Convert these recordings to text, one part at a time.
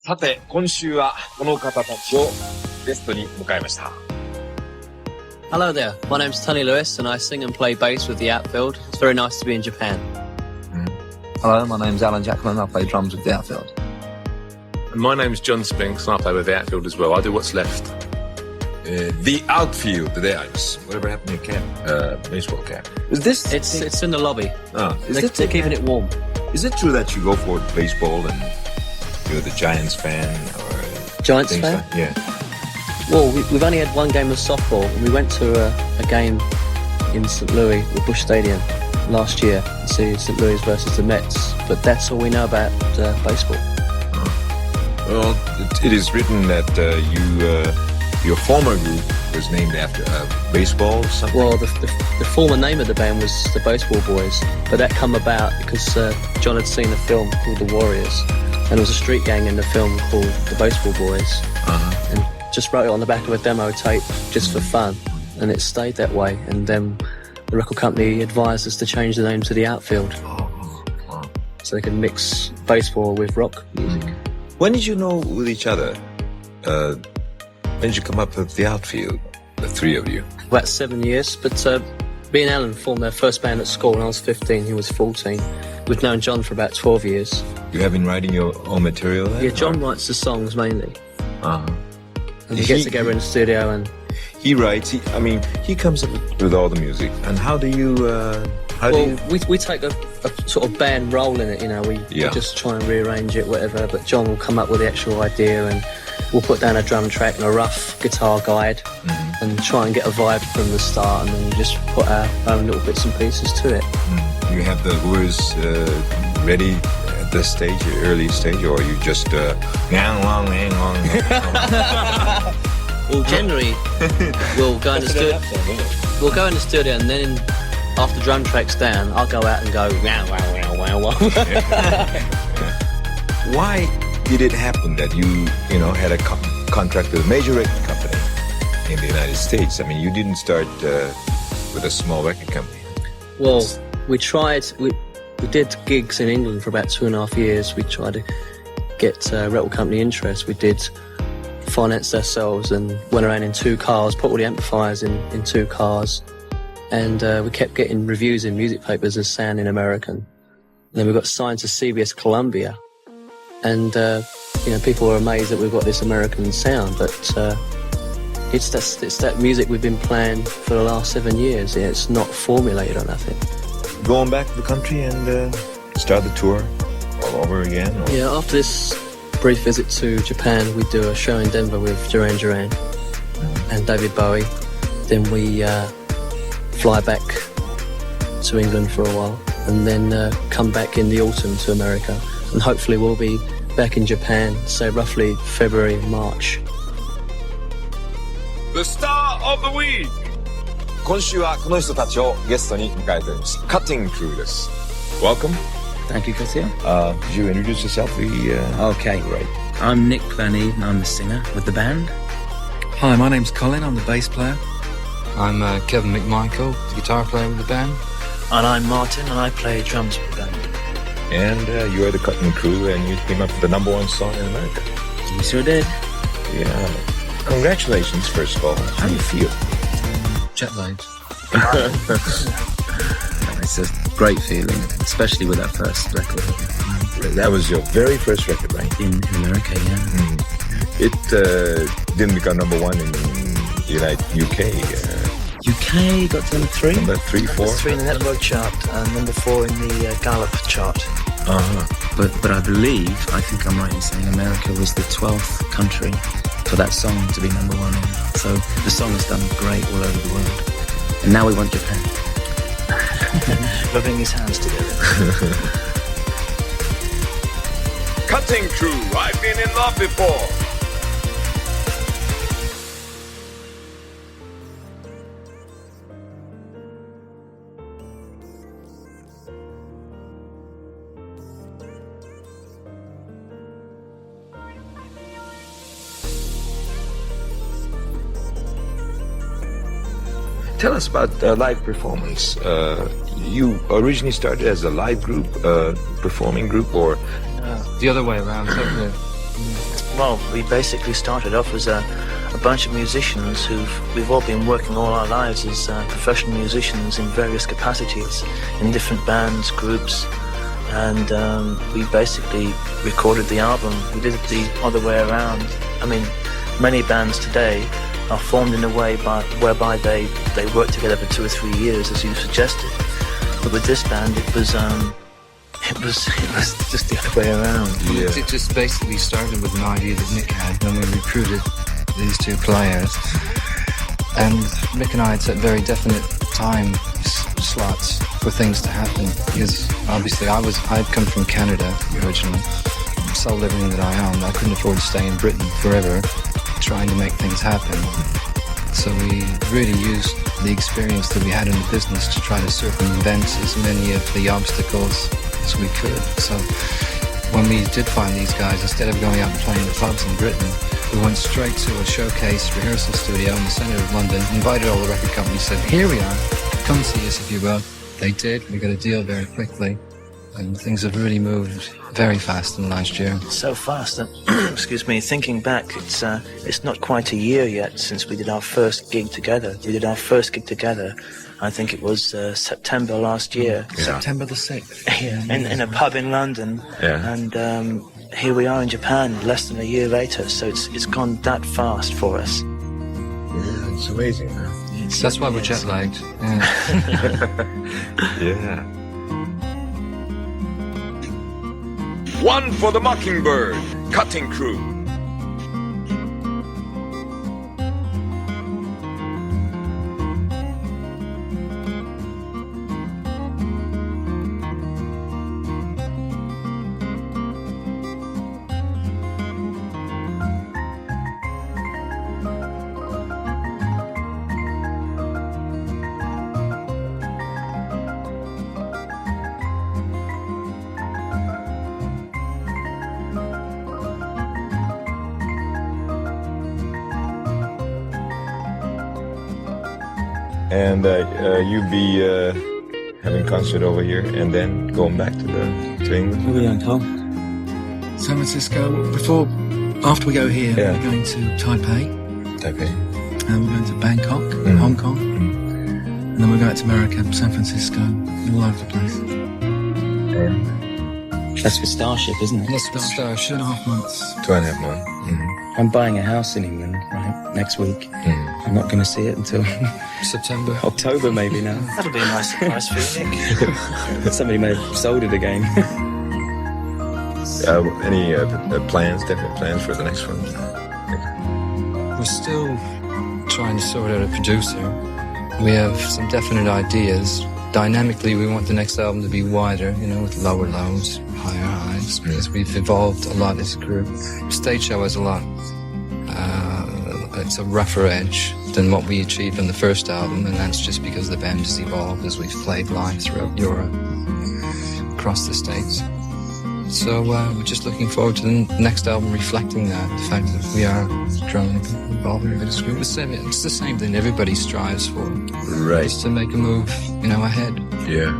さて、今週はこの方たちをゲストに迎えました。Hello there, my name's Tony Lewis and I sing and play bass with the Outfield. It's very nice to be in Japan. Hello, my name's Alan Jackman. I play drums with the Outfield. And my name's John Spinks and I play with the Outfield as well. I do what's left. The Outfield, there is whatever happened to your cap, baseball cap. Is this? It's in the lobby. They're keeping it warm. Is it true that you go for baseball and you're the Giants fan or Giants fan? Like, yeah. Well, we've only had one game of softball. And we went to a game in St. Louis, the Busch Stadium, last year to see St. Louis versus the Mets. But that's all we know about baseball. Well, it is written that your former group was named after baseball or something? Well, the former name of the band was the Baseball Boys, but that come about because John had seen a film called The Warriors, and there was a street gang in the film called the Baseball Boys, and just wrote it on the back of a demo tape just for fun, and it stayed that way, and then the record company advised us to change the name to The Outfield, so they could mix baseball with rock music. When did you know with each other? When did you come up with the Outfield, the three of you? About 7 years, but me and Alan formed our first band at school when I was 15, he was 14. We've known John for about 12 years. You have been writing your own material then? Yeah, John writes the songs mainly. Uh-huh. And we get together in the studio and... He writes, he comes up with all the music. And how do you... We take a sort of band role in it, you know, we just try and rearrange it, whatever, but John will come up with the actual idea and we'll put down a drum track and a rough guitar guide and try and get a vibe from the start, and then we just put our own little bits and pieces to it. You have the words ready at the stage, early stage, or you just Well, generally, we'll go in the studio. We'll go in the studio, and then after the drum track's down, I'll go out and go wow wow wow wow wow. Why did it happen that you had a contract with a major record company in the United States? I mean, you didn't start with a small record company. Well, we tried. We did gigs in England for about 2.5 years. We tried to get record company interest. We did finance ourselves and went around in 2 cars, put all the amplifiers in 2 cars, and we kept getting reviews in music papers as sounding American. And then we got signed to CBS Columbia, and people were amazed that we've got this American sound, but it's that music we've been playing for the last 7 years. It's not formulated or nothing. Going back to the country and start the tour all over again? Or? Yeah, after this brief visit to Japan, we do a show in Denver with Duran Duran and David Bowie. Then we fly back to England for a while, and then come back in the autumn to America, and hopefully we'll be back in Japan, say roughly February, March. The Star of the Week! 今週はこの人たちをゲストに迎えております。Cutting Crew です。Welcome. Thank you, Katia. Could you introduce yourself? Okay. Right. I'm Nick Planey and I'm the singer with the band. Hi, my name's Colin. I'm the bass player. I'm Kevin McMichael, the guitar player with the band. And I'm Martin and I play drums with the band. And you are the Cutting Crew and you came up with the #1 song in America. You sure did. Yeah. Congratulations, first of all. How do you feel? Jet lagged. It's a great feeling, especially with that first record. That was your very first record, right? In America, yeah. It didn't become #1 in the UK. UK got to number 3. Number 3, 4? Number 3 in the Network chart and number 4 in the Gallup chart. But I think I'm right in saying America was the 12th country for that song to be #1 in. So the song has done great all over the world. And now we want Japan. Rubbing his hands together. Cutting Crew, I've been in love before. Tell us about live performance. You originally started as a live group, performing group, or The other way around. So Well, we basically started off as a bunch of musicians we've all been working all our lives as professional musicians in various capacities, in different bands, groups, and we basically recorded the album. We did it the other way around. I mean, many bands today are formed in a way whereby they work together for 2 or 3 years, as you suggested. But with this band, it was just the other way around. Yeah. It just basically started with an idea that Mick had when we recruited these two players. And Mick and I had set very definite time slots for things to happen, because obviously I'd come from Canada originally, sold everything that I owned. I couldn't afford to stay in Britain forever trying to make things happen. So we really used the experience that we had in the business to try to circumvent as many of the obstacles as we could. So when we did find these guys, instead of going out and playing the clubs in Britain, we went straight to a showcase rehearsal studio in the centre of London, invited all the record companies, said, here we are, come see us if you will. They did. We got a deal very quickly, and things have really moved very fast in the last year. So fast that, excuse me, thinking back, it's not quite a year yet since we did our first gig together. We did our first gig together, I think it was September last year. Yeah. September the 6th. Yeah, in a pub in London. Yeah. And here we are in Japan less than a year later, so it's gone that fast for us. Yeah, it's amazing, huh? That's why we're jet lagged. Yeah. One for the Mockingbird cutting crew. And you'll be having concert over here and then going back to England? Where are we going, Carl? San Francisco. After we go here, Yeah. we're going to Taipei, Taipei. and we're going to Bangkok, Hong Kong, and then we're going to America, San Francisco, all over the place. That's for Starship, isn't it? Yes, but Starship. 2.5 months. 2.5 months. I'm buying a house in England, right, next week. I'm not going to see it until September. October maybe now. That'll be a nice surprise for you, Nick. Somebody may have sold it again. Any definite plans for the next one? We're still trying to sort out a producer. We have some definite ideas. Dynamically, we want the next album to be wider, with lower lows, higher highs, because we've evolved a lot as a group. Stage show has a lot. It's a rougher edge than what we achieved on the first album, and that's just because the band has evolved as we've played live throughout Europe, across the States. So we're just looking forward to the next album reflecting that, the fact that we are growing, evolving a bit as a group. It's the same thing everybody strives for. Right. Just to make a move, ahead. Yeah.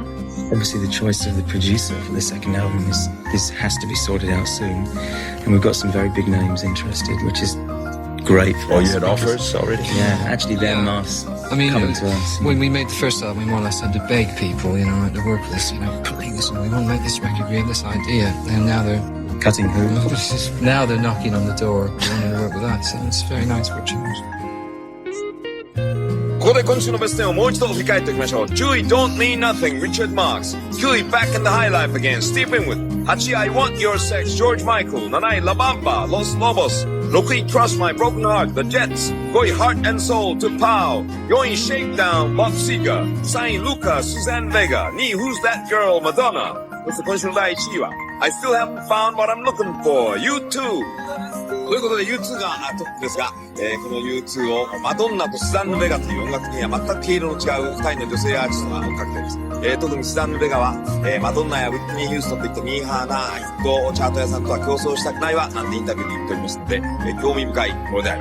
Obviously, the choice of the producer for the second album this has to be sorted out soon, and we've got some very big names interested, which is great. For us You had because- offers already? Yeah, actually, they're Yeah. mass I coming to us. when we made the first album, we more or less had to beg people, to work with us, please, we want to make this record, we have this idea, and now they're Cutting who? now they're knocking on the door, wanting to work with us, and it's very nice for a change. ここで今週のベスト10をもう一度振り返っておきましょう。10位 Don't Mean Nothing Richard Marx。 9位 Back in the High Life Again Steve Winwood。 8位 I Want Your Sex George Michael。 7位 La Bamba Los Lobos。 6位 Trust My Broken Heart The Jets。 5位 Heart and Soul To Pow。 4位 Shakedown Bob Seger。 3位 Luca Suzanne Vega。 2位 Who's That Girl Madonna。 そして今週の第1位は I Still Haven't Found What I'm Looking For U2。ということで U2 がトップですが、この U2 をマドンナとスザンヌ・ベガという音楽的には全く毛色の違う2人の女性アーティストが追っかけています。特にスザンヌ・ベガは、マドンナやウィットニー・ヒューストンといったミーハーなヒットチャート屋さんとは競争したくないわなんてインタビューで言っておりますので、興味深いものであります。